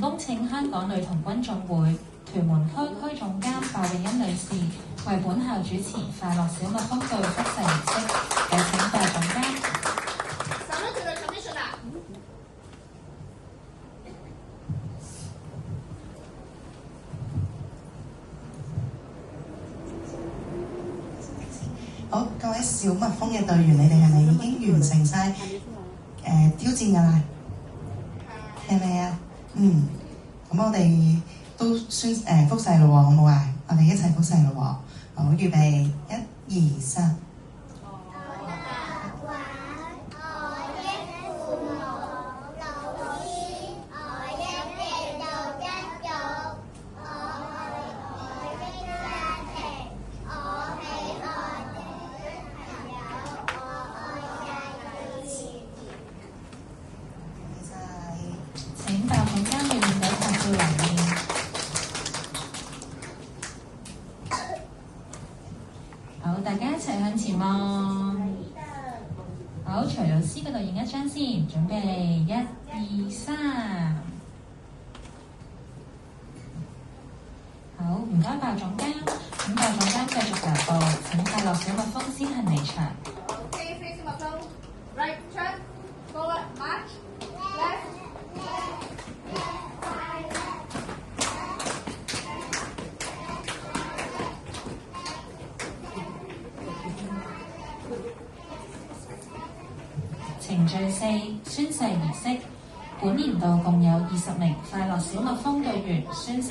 恭請香港女童軍總會屯門區區總監鮑詠欣女士為本校主持快樂小蜜蜂隊祝壽儀式，有請鮑總監。好，各位小蜜蜂嘅隊員，你哋係咪已經完成晒挑戰㗎啦？係咪啊？咁我哋都宣覆誓咯喎，好冇啊？我哋一齊覆誓咯喎。好，預備1、2、3。請鮑總監嘅面對拍照留念。好，大家一齊向前望。好，徐老師嗰度影一張先，準備1、2、3。好，唔該鮑總監。咁鮑總監繼續腳步，請快樂小蜜蜂先行離場。Right, turn, forward, march, left. 程序4：宣誓儀式。本年度共有20名快樂小蜜蜂隊員宣誓。